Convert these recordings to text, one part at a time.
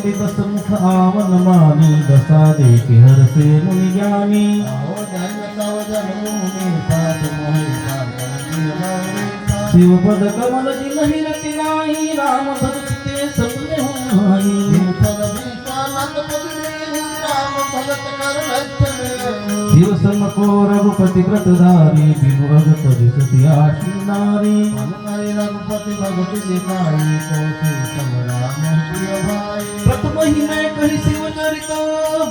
रघुपति दस मुख आवन मानी, दशा देख हर से मुनि ज्ञानी। शिव पद कमल जिलहि रति नाहि, राम भगत के सपने हुमाई। शिव सम को रघुपति व्रत धारी, बिनु अगत विसति आशी नारी। रघुपति भगत जिताई, को शिव सम राम प्रिय भाई। प्रथम ही मैं कही शिव चरित,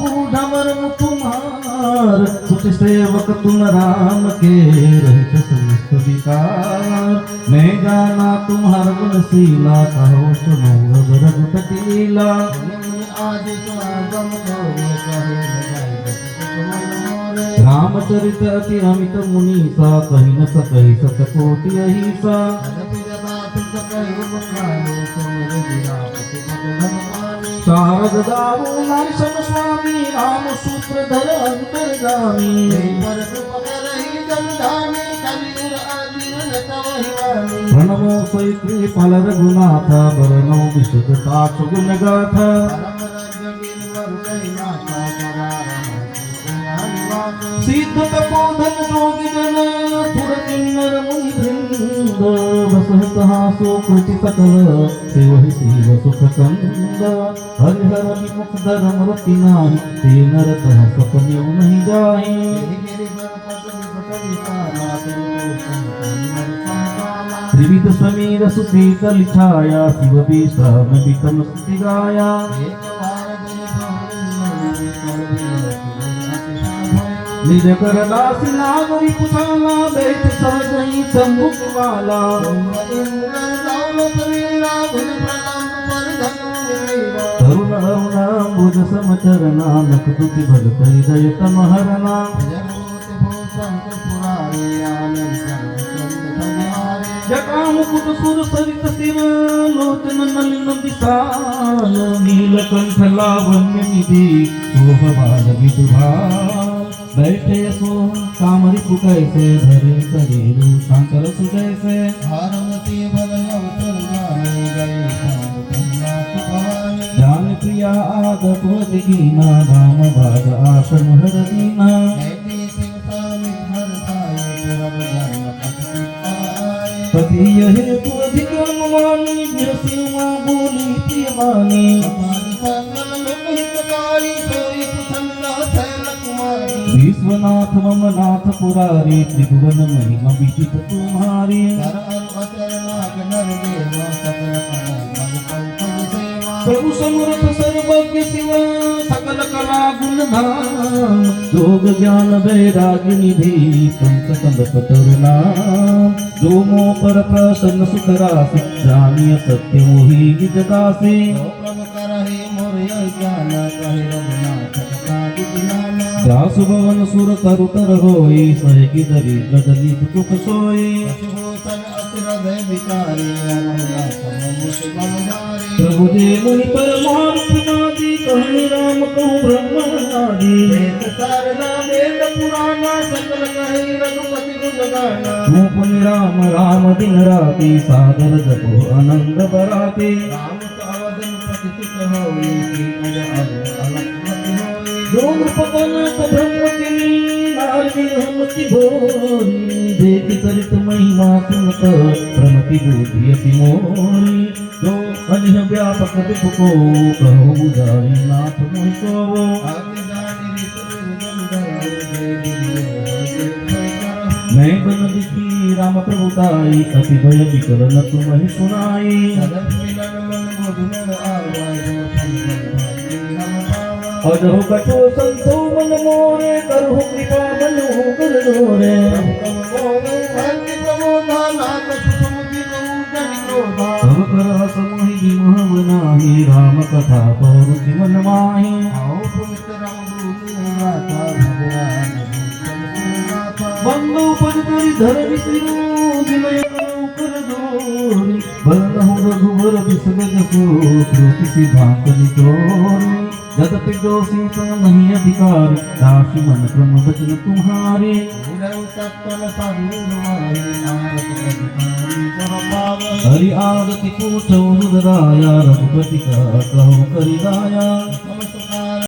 बूढ़ा मरम तुम्हार। सुत सेवक तुम राम के, रहित समस्त विकार। मैं जाना तुम्हार गुण शीला, कहो सुनो अब रघुपति लीला। रामचरित अति अमित मुनीसा, कही न सकहि सत कोटि अहिसा। शारद दाऊ नाम स्वामी, राम सूत्रधर अंतर्गामी। प्रणमो सैत्री फल रघुनाथ, बरनौ विशुद्धता सुगुण गाथा। सिद्ध तपोधन जोगी जन, सुर किन्नर मुनि वृंद। बसहि कहा सो कृति सकल, सेवहि शिव सुख कंद। हरिहर विमुख धर्म रति नाहि, ते नरक सपने नहीं जाहि। त्रिविध समीर सुशीतल छाया, शिव विश्राम वितम स्तुति गाया। निज कर दासी नागरी पुछाला, बैठ सहजहि सम्मुख वाला। तरुण अरुणाम्बुज समचरना, नखदुति भगत हृदय तम हरना। जटा मुकुट सुर सरित सिर, लोचन नलिन विशाल। नीलकंठ लावण्य निधि, शोभवान विदुभाल। बैठे सो कामरी कैसे, धरे शरीर शंकर सुजैसे। भारवती जान प्रिया आगत दीना, धाम भाग आसन हर दीना। पति हेतु अधिक अनुमानी, सिंह बोली प्रियमानी। विश्वनाथ ममनाथ पुरारी, त्रिभुवन महिमा विदित तुम्हारी। प्रभु समर्थ सर्वज्ञ शिव, सकल कला गुण धाम। योग ज्ञान वैराग्य निधि, संत कंदप तरुणाम। जो मोह पर प्रसन्न सुख राशि, जानिय सत्य मोहि निज दासी। व्यास भवन सुर तरुतर होई, सहगी दरिद्र दलित दुख सोई। प्रभु दे मुनि परमार्थ नादि, कहनि राम कहूँ ब्रह्मनादि। वेद पुराना, सकल कहि रघुपति गुण गाना। पुनि राम राम दिन राति, सादर जपो आनंद बराति। जोग पवन ब्रह्म की, नारदी हमति भोरी। देख चरित महिमा सुनत, प्रमति बुद्धि अति मोरी। जो अनिह व्यापक विभु को, कहो बुझाई नाथ मोहि को। मैं बन दिखी राम प्रभुताई, अति भय विकल न तुम्हें सुनाई। अजहो कछो संतो मन मोरे, करहु कृपा मनु गुर डोरे। सब कर हस मोहि जिमह बनाहि, राम कथा पौर जीवन माहि। बंदो पद करि धर विष्णु, विनय कर दोरी। बरनहु रघुवर बिसग जसो, श्रुति सिद्धांत निचोरी। यद्यपि दोषी तो नहीं अधिकारी, राशि मन क्रम वचन तुम्हारे। हरि आरती पूछो रुद्राया, रघुपति का कहो करिदाया।